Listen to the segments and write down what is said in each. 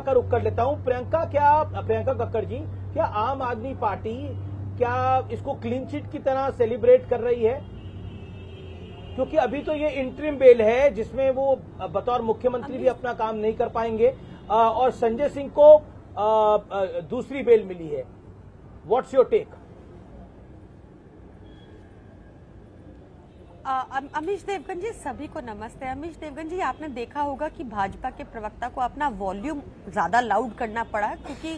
का रुख कर लेता हूं। प्रियंका कक्कड़ जी, क्या आम आदमी पार्टी क्या इसको क्लीन चिट की तरह सेलिब्रेट कर रही है? क्योंकि अभी तो ये इंटरिम बेल है जिसमें वो बतौर मुख्यमंत्री भी अपना काम नहीं कर पाएंगे, और संजय सिंह को दूसरी बेल मिली है। What's your take? Amish Devgan ji, सभी को नमस्ते। अमीश देवगन जी, आपने देखा होगा कि भाजपा के प्रवक्ता को अपना वॉल्यूम ज्यादा लाउड करना पड़ा, क्योंकि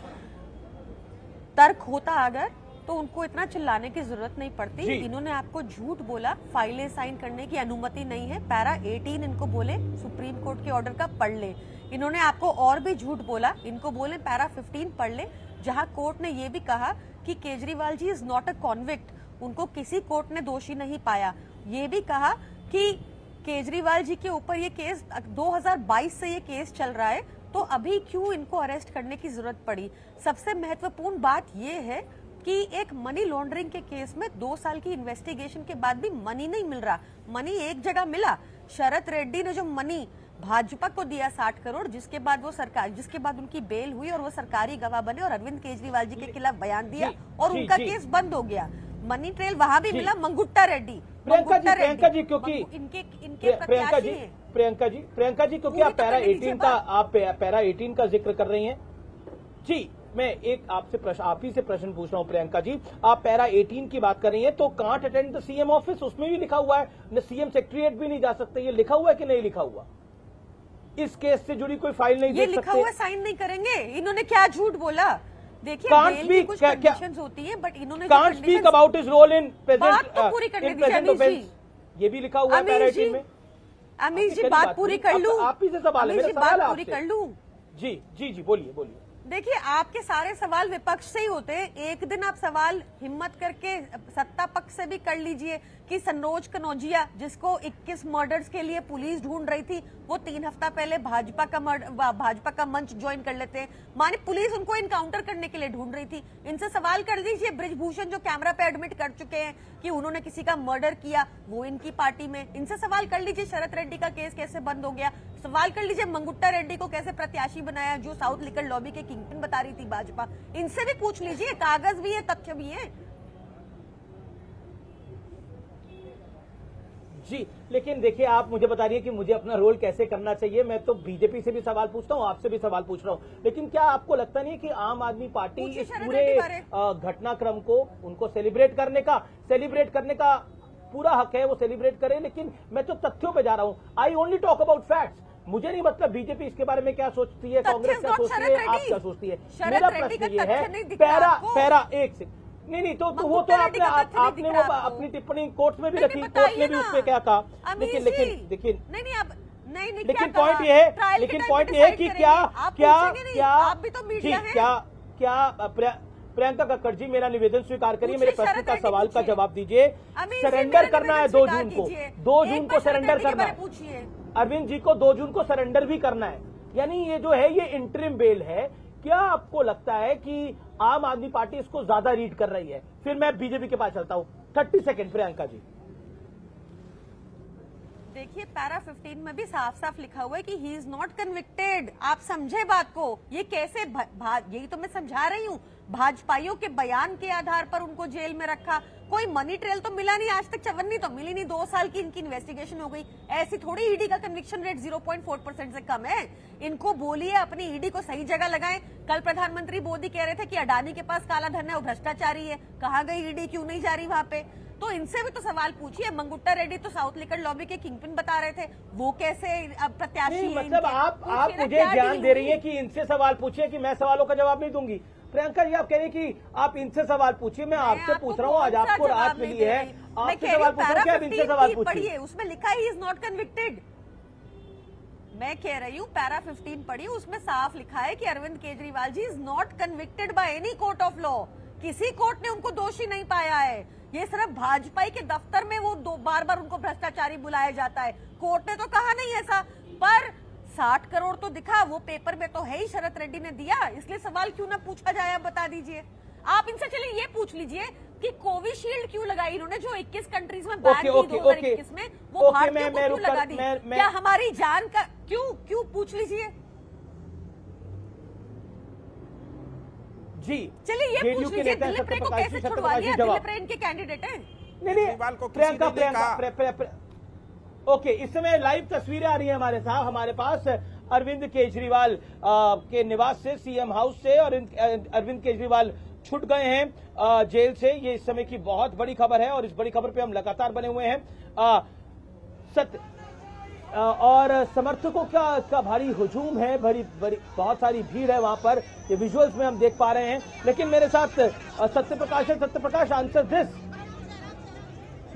तर्क होता अगर तो उनको इतना चिल्लाने की जरूरत नहीं पड़ती। इन्होंने आपको झूठ बोला, फाइलें साइन करने की अनुमति नहीं है, पैरा 18 इनको बोले सुप्रीम कोर्ट के ऑर्डर का पढ़ ले। इन्होंने आपको और भी झूठ बोला, इनको बोले पैरा 15 पढ़ ले, जहां कोर्ट ने ये भी कहा कि Kejriwal ji is not a convict, उनको किसी कोर्ट ने दोषी नहीं पाया। ये भी कहा कि केजरीवाल जी के ऊपर ये केस 2022 से ये केस चल रहा है, तो अभी क्यों इनको अरेस्ट करने की जरूरत पड़ी। सबसे महत्वपूर्ण बात ये है कि एक मनी लॉन्ड्रिंग के केस में 2 साल की इन्वेस्टिगेशन के बाद भी मनी नहीं मिल रहा। मनी एक जगह मिला, शरद रेड्डी ने जो मनी भाजपा को दिया 60 करोड़, जिसके बाद उनकी बेल हुई और वो सरकारी गवाह बने और अरविंद केजरीवाल जी के खिलाफ बयान दिया और उनका केस बंद हो गया। मनी ट्रेल वहां भी मिला मंगुट्टा रेड्डी। प्रियंका जी, क्योंकि इनके प्रत्याशी हैं। प्रियंका जी, क्योंकि आप पैरा 18 का जिक्र कर रही हैं जी, मैं एक आप ही से प्रश्न पूछ रहा हूं। प्रियंका जी, आप पैरा 18 की बात कर रही हैं, तो can't attend the CM office, उसमें भी लिखा हुआ है न सीएम सेक्रेटरीएट भी नहीं जा सकते, ये लिखा हुआ है कि नहीं लिखा हुआ? इस केस से जुड़ी कोई फाइल नहीं देख सकते? लिखा हुआ साइन नहीं करेंगे। इन्होंने क्या झूठ बोला? देखिए, कांट भी कुछ कंडीशंस होती हैं, बट इन्होंने can't speak about his role in present offence, ये भी लिखा हुआ है पैरा 18 में। अमीश जी, बात पूरी कर लूं? आप ही से सवाल है, मेरा सवाल है बात पूरी कर लूं? जी, बोलिए। देखिए, आपके सारे सवाल विपक्ष से ही होते हैं। एक दिन आप सवाल हिम्मत करके सत्ता पक्ष से भी कर लीजिए कि सनोज कनौजिया, जिसको 21 मर्डर्स के लिए पुलिस ढूंढ रही थी, वो 3 हफ्ता पहले भाजपा का मंच ज्वाइन कर लेते हैं, माने पुलिस उनको इनकाउंटर करने के लिए ढूंढ रही थी। इनसे सवाल कर लीजिए। बृजभूषण जो कैमरा पे एडमिट कर चुके हैं कि उन्होंने किसी का मर्डर किया, वो इनकी पार्टी में, इनसे सवाल कर लीजिए। शरद रेड्डी का केस कैसे बंद हो गया? सवाल कर लीजिए मंगुट्टा रेड्डी को कैसे प्रत्याशी बनाया, जो साउथ लिकर लॉबी के किंगपिन बता रही थी भाजपा। इनसे भी पूछ लीजिए, कागज भी है, तथ्य भी है। जी, लेकिन देखिए, आप मुझे बता रही है कि मुझे अपना रोल कैसे करना चाहिए। मैं तो बीजेपी से भी सवाल पूछता हूँ, आपसे भी सवाल पूछ रहा हूँ, लेकिन क्या आपको लगता नहीं है कि आम आदमी पार्टी इस पूरे घटनाक्रम को उनको सेलिब्रेट करने का पूरा हक है, वो सेलिब्रेट करें, लेकिन मैं तो तथ्यों पे जा रहा हूँ। I only talk about facts. मुझे नहीं मतलब बीजेपी इसके बारे में क्या सोचती है, कांग्रेस क्या सोचती है, आप क्या सोचती है। मेरा प्रश्न ये है, पैरा एक से नहीं तो वो तो आपने वो अपनी टिप्पणी कोर्ट में भी रखी, कोर्ट ने भी उस पर क्या कहा। लेकिन पॉइंट ये है कि क्या प्रियंका कक्कड़ जी, मेरा निवेदन स्वीकार करिए, मेरे प्रश्न का सवाल का जवाब दीजिए। सरेंडर करना है 2 जून को सरेंडर करना है। अरविंद जी को 2 जून को सरेंडर भी करना है, यानी ये जो है ये इंटरिम बेल है। क्या आपको लगता है कि आम आदमी पार्टी इसको ज्यादा रीड कर रही है? फिर मैं बीजेपी के पास चलता हूं। 30 सेकंड प्रियंका जी। देखिए, पैरा 15 में भी साफ साफ लिखा हुआ है कि ही इज नॉट कन्विक्टेड। आप समझे बात को? ये कैसे यही तो मैं समझा रही हूँ। भाजपाइयों के बयान के आधार पर उनको जेल में रखा, कोई मनी ट्रेल तो मिला नहीं, आज तक चवन्नी तो मिली नहीं, 2 साल की इनकी इन्वेस्टिगेशन हो गई। ऐसी थोड़ी ईडी का कन्विक्शन रेट 0.4% से कम है। इनको बोलिए अपनी ईडी को सही जगह लगाएं। कल प्रधानमंत्री मोदी कह रहे थे कि अडानी के पास काला धन है, वो भ्रष्टाचारी है, कहाँ गई ईडी, क्यों नहीं जा रही वहां पे? तो इनसे भी तो सवाल पूछिए। मंगुट्टा रेड्डी तो साउथ लिकर लॉबी के किंगपिन बता रहे थे, वो कैसे प्रत्याशी? मतलब आप मुझे ज्ञान दे रही है कि इनसे सवाल पूछिए कि मैं सवालों का जवाब नहीं दूंगी। प्रियंका जी, आप कह रही है कि आप इनसे सवाल पूछिए, मैं आपसे पूछ रहा हूँ। आज आपको राहत मिली है, आपसे सवाल पूछ रहा हूँ, आप इनसे सवाल पूछिए। उसमें लिखा है ही इज नॉट कन्विक्टेड। मैं कह रही हूँ पैरा 15 पढ़ी, उसमें साफ लिखा है कि Arvind Kejriwal ji is not convicted by any court of law. किसी कोर्ट ने उनको दोषी नहीं पाया है। ये सिर्फ भाजपा के दफ्तर में वो बार बार उनको भ्रष्टाचारी बुलाया जाता है। कोर्ट ने तो कहा नहीं ऐसा, पर 60 करोड़ तो दिखा, वो पेपर में तो है ही, शरद रेड्डी ने दिया, इसलिए सवाल क्यों ना पूछा जाए? आप बता दीजिए। आप इनसे चलिए ये पूछ लीजिए कि कोविशील्ड क्यों लगाई इन्होंने, जो 21 कंट्रीज में बैन की 2021 में, वो भारतीयों को क्यों लगा दी? क्या हमारी जान का क्यों पूछ लीजिए। जी चलिए ये जेडीयू पूछ के लीजिए नेता दिलीप रे को सत्यप्रकाश कैसे जी, छुड़वा सत्यप्रकाश दिया? जी जवाब। दिलीप रे इनके कैंडिडेट हैं। नहीं केजरीवाल को किसी प्रियंका ने नहीं कहा। ओके, इस समय लाइव तस्वीरें आ रही हैं हमारे साथ, हमारे पास अरविंद केजरीवाल के निवास से, सीएम हाउस से, और अरविंद केजरीवाल छूट गए हैं जेल से। ये इस समय की बहुत बड़ी खबर है और इस बड़ी खबर पे हम लगातार बने हुए हैं। सत्य और समर्थकों का भारी हुजूम है, बड़ी बहुत सारी भीड़ है वहां पर, ये विजुअल्स में हम देख पा रहे हैं। लेकिन मेरे साथ सत्यप्रकाश है। सत्यप्रकाश, आंसर दिस,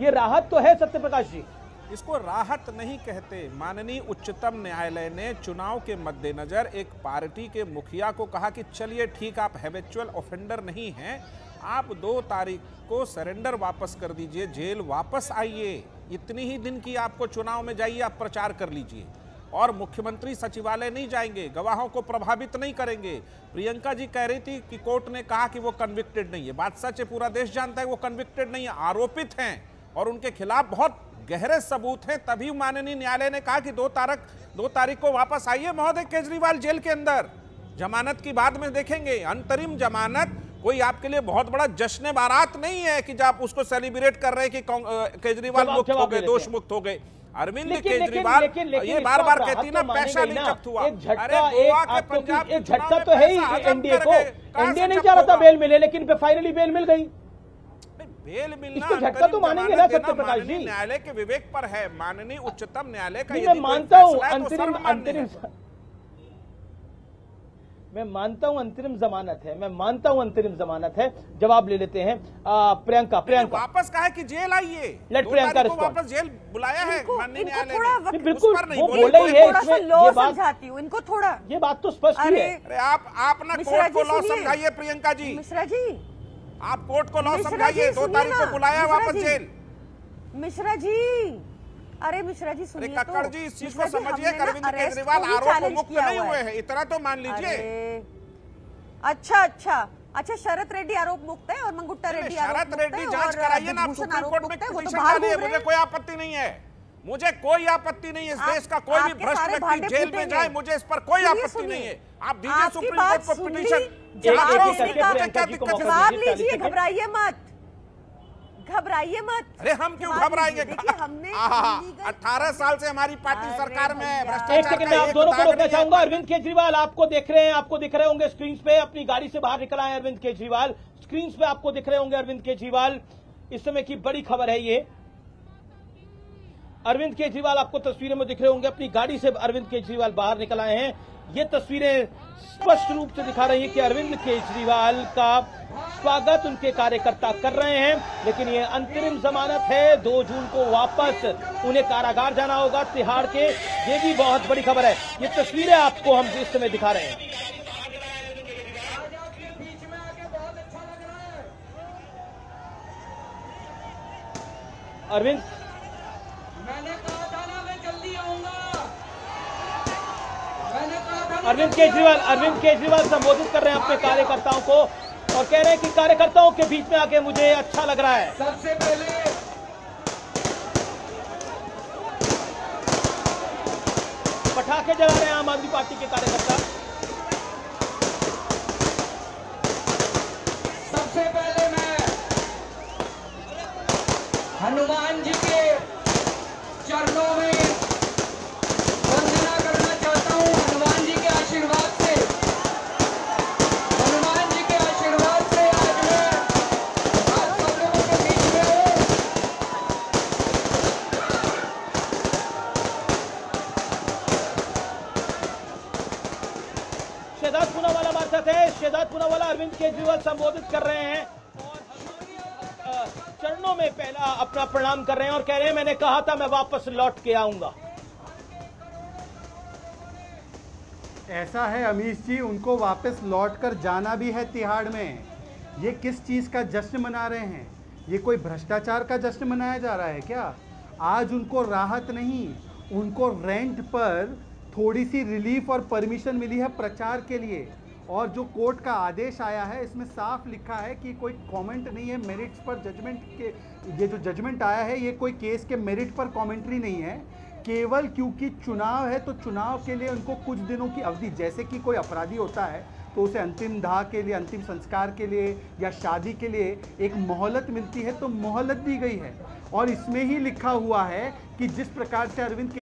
ये राहत तो है सत्यप्रकाश जी? इसको राहत नहीं कहते। माननीय उच्चतम न्यायालय ने चुनाव के मद्देनजर एक पार्टी के मुखिया को कहा कि चलिए ठीक, आप हैबिचुअल ऑफेंडर नहीं हैं, आप 2 तारीख को सरेंडर वापस कर दीजिए, जेल वापस आइए, इतनी ही दिन की आपको चुनाव में जाइए, आप प्रचार कर लीजिए, और मुख्यमंत्री सचिवालय नहीं जाएंगे, गवाहों को प्रभावित नहीं करेंगे। प्रियंका जी कह रही थी कि कोर्ट ने कहा कि वो कन्विक्टेड नहीं है। बात सच है, पूरा देश जानता है वो कन्विक्टेड नहीं है, आरोपित हैं और उनके खिलाफ बहुत गहरे सबूत हैं। तभी माननीय न्यायालय ने कहा कि 2 तारीख को वापस आइए महोदय केजरीवाल जेल के अंदर, जमानत की बाद में देखेंगे। अंतरिम जमानत कोई आपके लिए बहुत बड़ा जश्न बारात नहीं है कि जब आप उसको सेलिब्रेट कर रहे हैं कि केजरीवाल मुक्त हो गए, दोष मुक्त हो गए। अरविंद केजरीवाल ये बार बार कहती ना पैसा नहीं जब्त हुआ। अरे गोवा के पंजाब एक झटका तो है ही एनडीए को, एनडीए नहीं चाह रहा था बेल मिले, लेकिन फाइनली बेल मिल गई। बेल मिलना झटका तो मानेंगे ना सत्यप्रकाश जी? न्यायालय के विवेक पर है, माननीय उच्चतम न्यायालय का। मैं मानता हूं अंतरिम जमानत है, मैं मानता हूं अंतरिम जमानत है। जवाब ले लेते हैं प्रियंका। वापस कहा है कि जेल आइए, लेट प्रियंका वापस जेल बुलाया है माननीय न्यायालय ने। बिल्कुल वो बोला ही है, थोड़ा सा लॉ समझाती हूँ इनको थोड़ा। ये बात तो स्पष्ट ही है। अरे आप ना कोर्ट को लॉ समझाइए प्रियंका जी, मिश्रा जी, आप कोर्ट को लॉ समझाइए। 2 तारीख को बुलाया वापस जेल। मिश्रा जी, अरे मिश्रा जी सुनिए, कक्कड़ जी इस चीज को समझिए, अरविंद केजरीवाल आरोप मुक्त नहीं हुए हैं, इतना तो मान लीजिए। अच्छा शरद रेड्डी आरोप मुक्त है और मंगुट्टा रेड्डी शरद रेड्डी जांच कराइए ना, आप सुप्रीम कोर्ट में पिटीशन डालिए, मुझे कोई आपत्ति नहीं है, मुझे कोई आपत्ति नहीं है। इस देश का कोई भी भ्रष्ट व्यक्ति जेल में जाए, मुझे इस पर कोई आपत्ति नहीं है। आप दीजिए सुप्रीम कोर्ट को पिटीशन, जवाब लीजिए, घबराइए मत, घबराइए मत। अरे हम क्यों घबराएंगे? हमने 18 साल से हमारी पार्टी सरकार में एक भ्रष्टाचार सेकंड में आप दोनों को रोकना चाहूंगा। अरविंद केजरीवाल आपको दिख रहे हैं, आपको दिख रहे होंगे स्क्रीन पे, अपनी गाड़ी से बाहर निकल आए अरविंद केजरीवाल, स्क्रीन पे आपको दिख रहे होंगे अरविंद केजरीवाल। इस समय की बड़ी खबर है ये, अरविंद केजरीवाल आपको तस्वीरों में दिख रहे होंगे, अपनी गाड़ी से अरविंद केजरीवाल बाहर निकल आए हैं। ये तस्वीरें स्पष्ट रूप से दिखा रही है कि अरविंद केजरीवाल का स्वागत उनके कार्यकर्ता कर रहे हैं। लेकिन ये अंतरिम जमानत है, 2 जून को वापस उन्हें कारागार जाना होगा तिहाड़ के, ये भी बहुत बड़ी खबर है। ये तस्वीरें आपको हम इस समय दिखा रहे हैं। अरविंद, मैंने कहा था ना मैं जल्दी आऊंगा। अरविंद केजरीवाल संबोधित कर रहे हैं अपने कार्यकर्ताओं को और कह रहे हैं कि कार्यकर्ताओं के बीच में आके मुझे अच्छा लग रहा है। सबसे पहले पटाखे जला रहे हैं आम आदमी पार्टी के कार्यकर्ता। सबसे पहले मैं हनुमान जी के चरणों में वंदना करना चाहता हूं। हनुमान जी के आशीर्वाद से, हनुमान जी के आशीर्वाद से आज मैं आप सब लोगों के बीच में हूं। शेदात पूनावाला मार्फत है, शेदात पूनावाला अरविंद केजरीवाल संबोधित कर रहे हैं और चरणों में पहला अपना प्रणाम कर रहे हैं और कह रहे हैं मैंने कहा था मैं वापस लौट के आऊंगा। ऐसा है अमीश जी, उनको वापस लौटकर जाना भी है तिहाड़ में। ये किस चीज़ का जश्न मना रहे हैं? ये कोई भ्रष्टाचार का जश्न मनाया जा रहा है क्या? आज उनको राहत नहीं, उनको रेंट पर थोड़ी सी रिलीफ और परमिशन मिली है प्रचार के लिए। और जो कोर्ट का आदेश आया है इसमें साफ लिखा है कि कोई कमेंट नहीं है मेरिट्स पर जजमेंट के। ये जो जजमेंट आया है ये कोई केस के मेरिट पर कमेंट्री नहीं है, केवल क्योंकि चुनाव है तो चुनाव के लिए उनको कुछ दिनों की अवधि, जैसे कि कोई अपराधी होता है तो उसे अंतिम दाह के लिए, अंतिम संस्कार के लिए या शादी के लिए एक मोहलत मिलती है, तो मोहलत दी गई है। और इसमें ही लिखा हुआ है कि जिस प्रकार से अरविंद